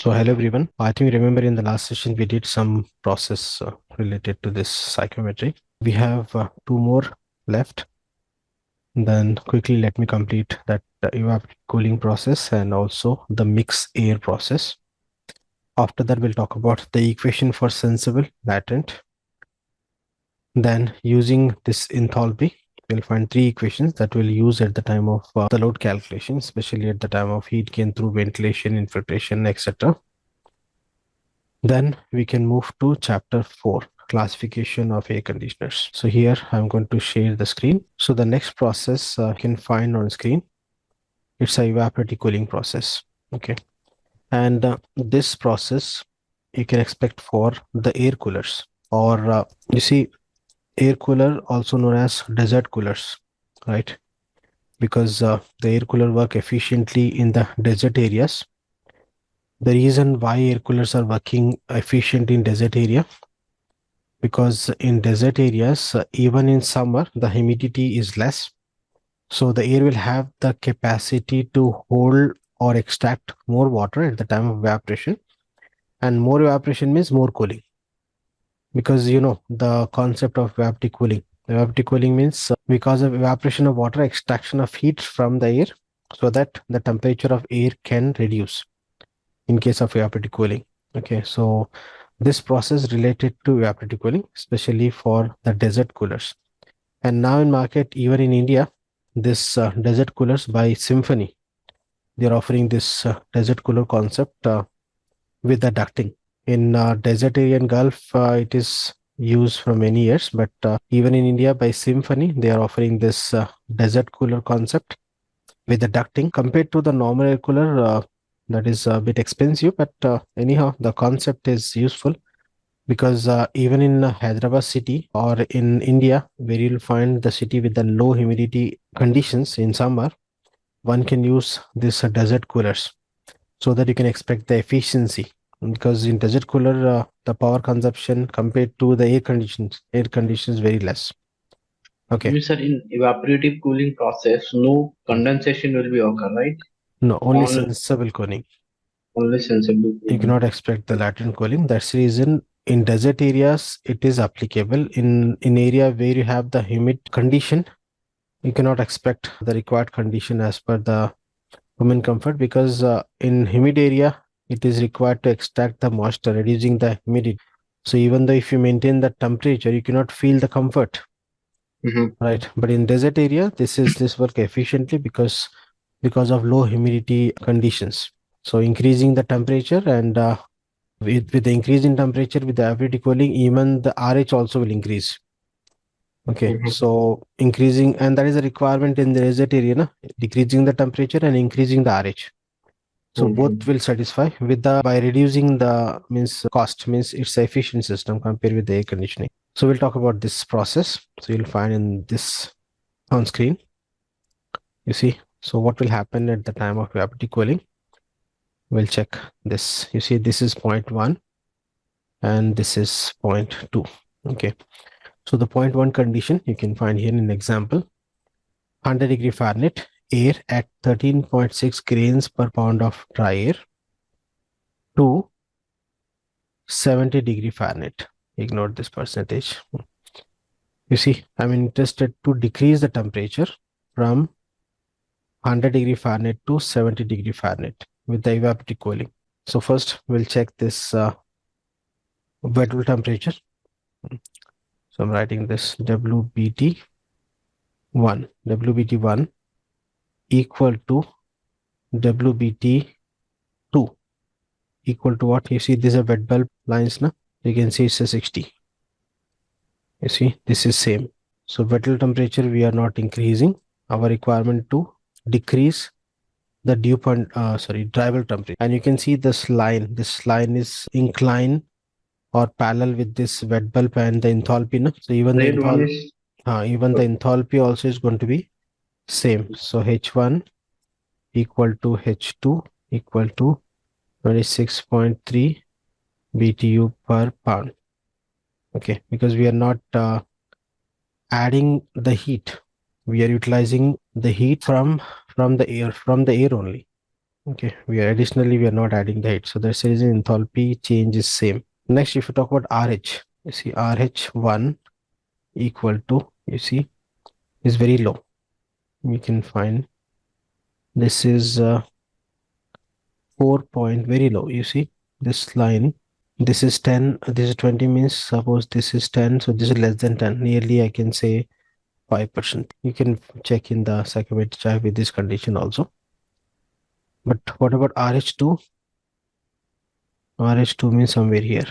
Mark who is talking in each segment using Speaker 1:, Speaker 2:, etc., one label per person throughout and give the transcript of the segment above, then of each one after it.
Speaker 1: So hello everyone. I think remember in the last session we did some process related to this psychometry. We have two more left. Then quickly let me complete that evaporative cooling process and also the mix air process. After that we'll talk about the equation for sensible latent. Then using this enthalpy, we'll find three equations that we'll use at the time of the load calculation, especially at the time of heat gain through ventilation, infiltration, etc. Then we can move to chapter 4, classification of air conditioners. So here I'm going to share the screen. So the next process you can find on screen, it's a evaporative cooling process. Okay. And this process you can expect for the air coolers, or you see air cooler also known as desert coolers, right? Because the air cooler work efficiently in the desert areas. The reason why air coolers are working efficient in desert area, because in desert areas, even in summer, the humidity is less. So the air will have the capacity to hold or extract more water at the time of evaporation. And more evaporation means more cooling. Because you know the concept of evaporative cooling. Evaporative cooling means because of evaporation of water, extraction of heat from the air, so that the temperature of air can reduce in case of evaporative cooling. Okay, so this process related to evaporative cooling, especially for the desert coolers. And now in market, even in India, this desert coolers by Symphony, they're offering this desert cooler concept with the ducting. In desert area and Gulf, it is used for many years, but even in India by Symphony, they are offering this desert cooler concept with the ducting compared to the normal air cooler. That is a bit expensive, but anyhow, the concept is useful because even in Hyderabad city or in India, where you'll find the city with the low humidity conditions in summer, one can use this desert coolers so that you can expect the efficiency. Because in desert cooler, the power consumption compared to the air conditions very less. Okay.
Speaker 2: You said in evaporative cooling process, no condensation will be occur, right?
Speaker 1: No, only
Speaker 2: On
Speaker 1: sensible cooling.
Speaker 2: only sensible
Speaker 1: You
Speaker 2: cooling.
Speaker 1: cannot expect the latent cooling. That's the reason in desert areas it is applicable. In area where you have the humid condition, you cannot expect the required condition as per the human comfort, because in humid area it is required to extract the moisture, reducing the humidity. So even though if you maintain the temperature, you cannot feel the comfort,
Speaker 2: Mm-hmm.
Speaker 1: right? But in desert area, this work efficiently because of low humidity conditions. So increasing the temperature, and with the increase in temperature, with the evaporative cooling, even the RH also will increase. Okay,
Speaker 2: Mm-hmm.
Speaker 1: so increasing, and that is a requirement in the desert area, na? Decreasing the temperature and increasing the RH. So both
Speaker 2: Mm-hmm.
Speaker 1: will satisfy with the by reducing the means cost, means it's an efficient system compared with the air conditioning. So we'll talk about this process. So you'll find in this on screen. You see, so what will happen at the time of evaporative cooling? We'll check this. You see, this is point 1 and this is point 2. Okay. So the point 1 condition you can find here in example, 100 degree Fahrenheit, air at 13.6 grains per pound of dry air to 70 degree Fahrenheit. Ignore this percentage. You see, I'm interested to decrease the temperature from 100 degree Fahrenheit to 70 degree Fahrenheit with the evaporative cooling. So first we'll check this wet room temperature. So I'm writing this WBT1 equal to WBT2 equal to what? You see, this is a wet bulb lines now. You can see it's a 60. You see, this is same. So wet room temperature we are not increasing. Our requirement to decrease the dew point, dry bulb temperature. And you can see this line. This line is inclined or parallel with this wet bulb and the enthalpy. No? So
Speaker 2: Red one is
Speaker 1: even the enthalpy also is going to be same. So H1 equal to H2 equal to 26.3 BTU per pound. Okay, because we are not adding the heat, we are utilizing the heat from the air only. Okay, additionally we are not adding the heat, so there is an enthalpy change is same. Next, if you talk about RH, you see RH1 equal to, you see, is very low. We can find this is 4 point, very low. You see this line, this is 10, this is 20, means suppose this is 10, so this is less than 10, nearly I can say 5%. You can check in the psychometric chart with this condition also. But what about RH2? RH2 means somewhere here.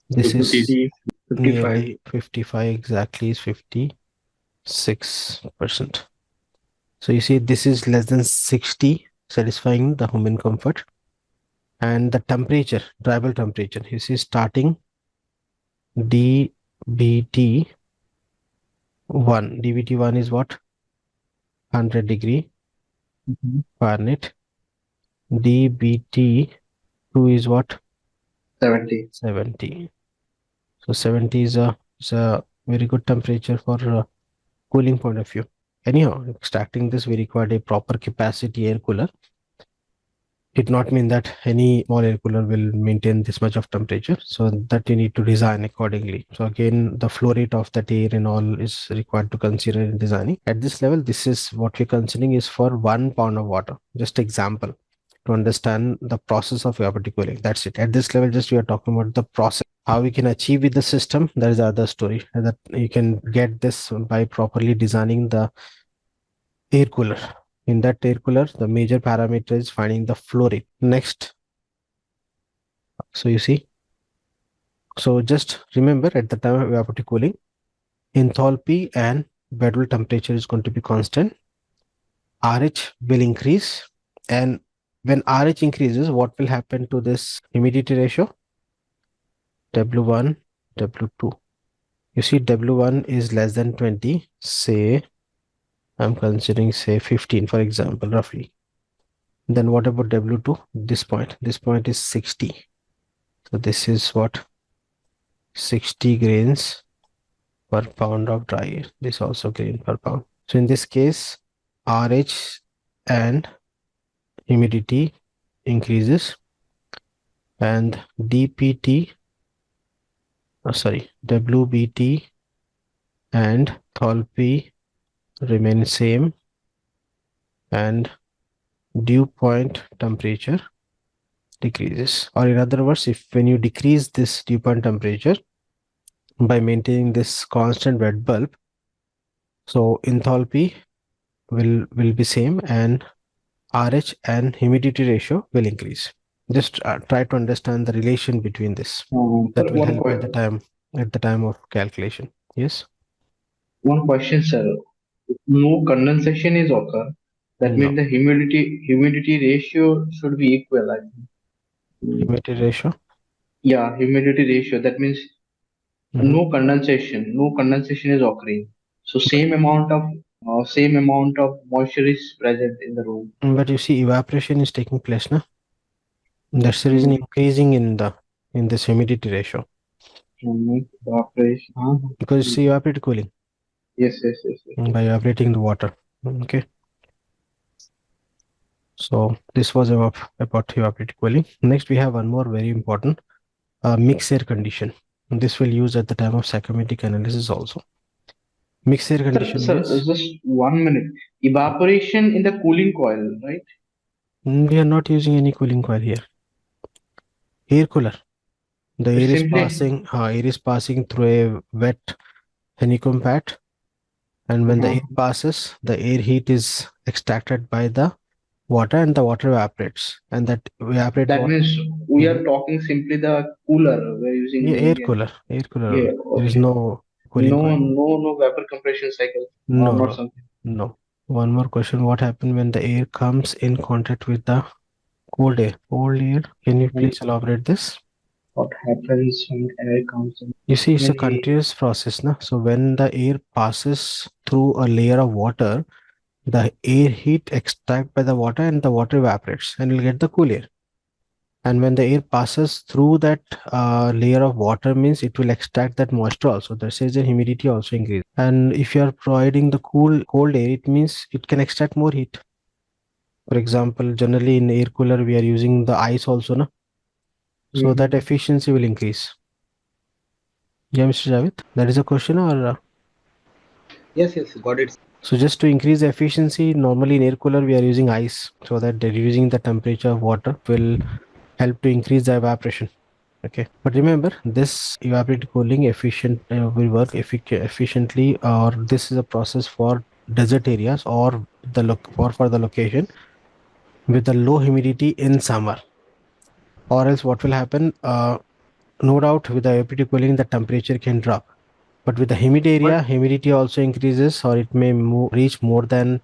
Speaker 1: This is
Speaker 2: 50, 55.
Speaker 1: nearly 55, exactly is 56%. So you see this is less than 60, satisfying the human comfort. And the temperature, drivable temperature, you see starting DBT1. DBT1 is what? 100 degree Fahrenheit. DBT2 is what?
Speaker 2: 70.
Speaker 1: 70. So 70 is a very good temperature for cooling point of view. Anyhow, extracting this, we required a proper capacity air cooler. It not mean that any small air cooler will maintain this much of temperature, so that you need to design accordingly. So again, the flow rate of that air and all is required to consider in designing. At this level, this is what we're considering is for 1 pound of water. Just example to understand the process of evaporative cooling. That's it. At this level, just we are talking about the process. How we can achieve with the system, that is the other story. That you can get this by properly designing the air cooler. In that air cooler, the major parameter is finding the flow rate. Next, so you see, so just remember at the time of evaporative cooling, enthalpy and bedroll temperature is going to be constant. RH will increase, and when RH increases, what will happen to this humidity ratio? W1, W2. You see, W1 is less than 20, say, I'm considering say 15, for example, roughly. Then what about W2? This point is 60. So this is what? 60 grains per pound of dry air. This also grain per pound. So in this case, RH and humidity increases, and DPT, WBT and enthalpy remain same, and dew point temperature decreases. Or in other words, if when you decrease this dew point temperature by maintaining this constant wet bulb, so enthalpy will be same, and RH and humidity ratio will increase. Just try to understand the relation between this. That
Speaker 2: Sir,
Speaker 1: will help at the time of calculation. Yes?
Speaker 2: one question, sir. If no condensation is occur, that
Speaker 1: No.
Speaker 2: means the humidity ratio should be equal. I think.
Speaker 1: Humidity ratio.
Speaker 2: Yeah, humidity ratio. That means
Speaker 1: Mhm.
Speaker 2: no condensation is occurring. So same amount of moisture is present in the room.
Speaker 1: But you see, evaporation is taking place now. That's the reason
Speaker 2: Mm,
Speaker 1: increasing in this humidity ratio,
Speaker 2: Evaporation.
Speaker 1: because you see evaporative cooling
Speaker 2: Yes, yes, yes, yes, yes.
Speaker 1: by evaporating the water. Okay. So this was about evaporative cooling. Next, we have one more very important mixed air condition. This will use at the time of psychometric analysis also. Mixed air condition
Speaker 2: Sir,
Speaker 1: means
Speaker 2: just 1 minute. Evaporation in the cooling coil, right?
Speaker 1: we are not using any cooling coil here. Air cooler. The
Speaker 2: It's simply
Speaker 1: air is passing through a wet honeycomb pad, and when the
Speaker 2: uh
Speaker 1: air passes, the air heat is extracted by the water, and the water evaporates. And that evaporate
Speaker 2: that
Speaker 1: water.
Speaker 2: means we
Speaker 1: Mhm.
Speaker 2: are talking simply the cooler. We're using in
Speaker 1: Yeah,
Speaker 2: the
Speaker 1: air
Speaker 2: Indian.
Speaker 1: cooler, air cooler
Speaker 2: Yeah,
Speaker 1: only. There is
Speaker 2: okay.
Speaker 1: no cooling coil.
Speaker 2: No vapor compression cycle or
Speaker 1: No,
Speaker 2: not
Speaker 1: no,
Speaker 2: something.
Speaker 1: no. One more question. What happens when the air comes in contact with the cold air? Cold air. Can you
Speaker 2: And
Speaker 1: please elaborate this?
Speaker 2: what happens when air comes in?
Speaker 1: You see, it's a
Speaker 2: When we
Speaker 1: continuous process, na? So when the air passes through a layer of water, the air heat extract by the water and the water evaporates, and you'll get the cool air. And when the air passes through that layer of water, means it will extract that moisture also. That says the humidity also increases. And if you are providing the cold air, it means it can extract more heat. For example, generally in air cooler, we are using the ice also, na? So that
Speaker 2: Mm-hmm.
Speaker 1: efficiency will increase. Yeah, Mr. Javed, that is a question or?
Speaker 3: Yes, yes, got it.
Speaker 1: So just to increase the efficiency, normally in air cooler, we are using ice so that reducing the temperature of water will help to increase the evaporation. Okay, but remember this evaporative cooling will work efficiently, or this is a process for desert areas or for the location with the low humidity in summer. Or else what will happen? No doubt with the evaporative cooling, the temperature can drop. But with the humid
Speaker 3: But
Speaker 1: area, humidity also increases, or it may reach more than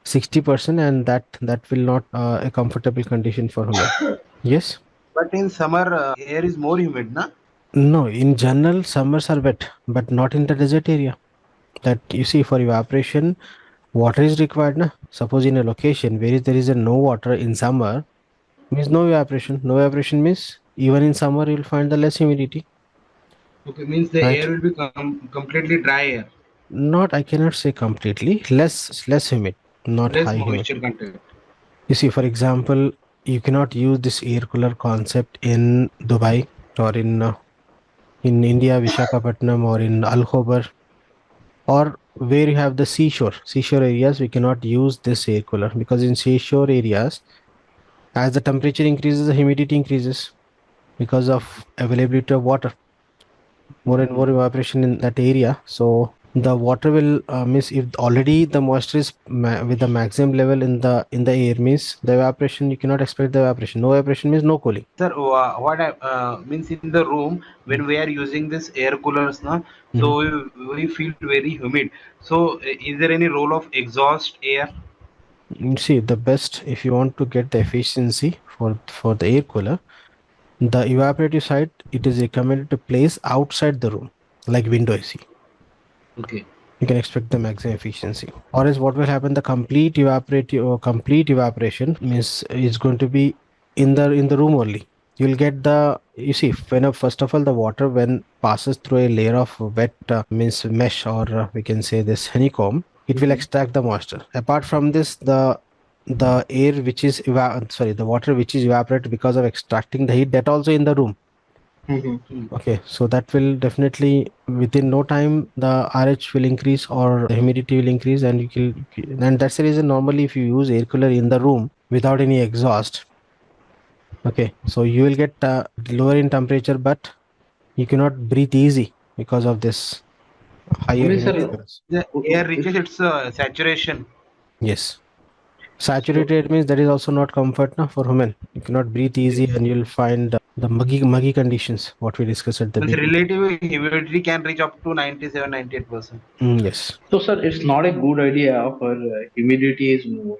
Speaker 1: 60%, and that will not a comfortable condition for human. Yes.
Speaker 3: but in summer, air is more humid, na?
Speaker 1: No, in general, summers are wet, but not in the desert area. That you see, for evaporation, water is required. Na? Suppose in a location where there is a no water in summer, means no evaporation. No evaporation means even in summer you'll find the less humidity,
Speaker 3: Okay, means the
Speaker 1: right?
Speaker 3: air will be completely dry air,
Speaker 1: Not, I cannot say completely. Less humid, not
Speaker 3: less
Speaker 1: high humid.
Speaker 3: moisture content.
Speaker 1: You see, for example, you cannot use this air cooler concept in Dubai or in India, Vishakhapatnam, or in Al Khobar, or where you have the seashore areas. We cannot use this air cooler because in seashore areas, as the temperature increases, the humidity increases because of availability of water, more and
Speaker 3: Mhm.
Speaker 1: more evaporation in that area. So the water will miss if already the moisture is with the maximum level in the air, means the evaporation, you cannot expect the evaporation. No evaporation means no cooling.
Speaker 3: Sir, what I means in the room when we are using this air coolers, na,
Speaker 1: Mhm.
Speaker 3: so we feel very humid. So, is there any role of exhaust air?
Speaker 1: You see, the best if you want to get the efficiency for the air cooler, the evaporative side, it is recommended to place outside the room, like window AC.
Speaker 3: Okay.
Speaker 1: You can expect the maximum efficiency. Or else what will happen, the complete evaporation means is going to be in the room only. You'll get the, you see, first of all, the water when passes through a layer of wet means mesh, or we can say this honeycomb, it will
Speaker 3: Mhm.
Speaker 1: extract the moisture. Apart from this, the air which is sorry, the water which is evaporated because of extracting the heat, that also in the room.
Speaker 2: Mm-hmm.
Speaker 3: Hmm.
Speaker 1: Okay, so that will definitely within no time the RH will increase or the humidity will increase, and and that's the reason normally if you use air cooler in the room without any exhaust, okay, so you will get lower in temperature, but you cannot breathe easy because of this
Speaker 2: I
Speaker 1: higher
Speaker 2: mean,
Speaker 3: Means
Speaker 1: humidity
Speaker 2: sir,
Speaker 1: levels.
Speaker 3: the air reaches
Speaker 2: if
Speaker 3: its saturation.
Speaker 1: Yes,
Speaker 2: so,
Speaker 1: saturated means that is also not comfort na, for human. You cannot breathe easy,
Speaker 3: Yes.
Speaker 1: and you'll find the muggy conditions what we discussed at the
Speaker 3: Means
Speaker 1: beginning.
Speaker 3: relative humidity can reach up to 97, 98%.
Speaker 1: Yes.
Speaker 2: so, sir, it's not a good idea for humidity is more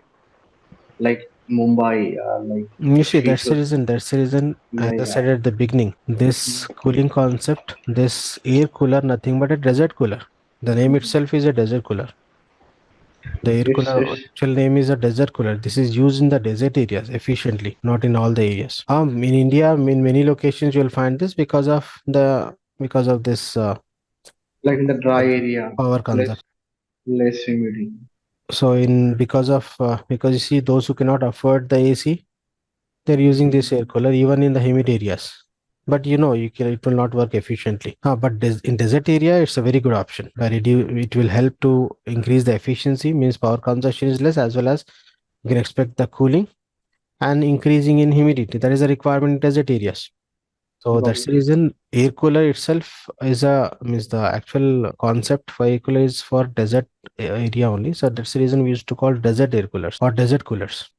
Speaker 2: like Mumbai, like
Speaker 1: You see,
Speaker 2: streets
Speaker 1: that's the
Speaker 2: was
Speaker 1: reason. That's the reason. As
Speaker 2: yeah,
Speaker 1: I
Speaker 2: yeah.
Speaker 1: said at the beginning, this cooling concept, this air cooler, nothing but a desert cooler. The name itself is a desert cooler. The air cooler
Speaker 2: It's
Speaker 1: actual name is a desert cooler. This is used in the desert areas efficiently, not in all the areas. In India, in many locations, you'll find this because of this
Speaker 2: like in the dry
Speaker 1: consumption,
Speaker 2: area,
Speaker 1: power
Speaker 2: less
Speaker 1: consumption.
Speaker 2: less humidity.
Speaker 1: So in because you see those who cannot afford the AC, they're using this air cooler even in the humid areas. But it will not work efficiently. But in desert area, it's a very good option. It will help to increase the efficiency, means power consumption is less, as well as you can expect the cooling and increasing in humidity. That is a requirement in desert areas. So
Speaker 2: Got
Speaker 1: that's
Speaker 2: it.
Speaker 1: the reason air cooler itself is means the actual concept for air cooler is for desert area only. So that's the reason we used to call desert air coolers or desert coolers.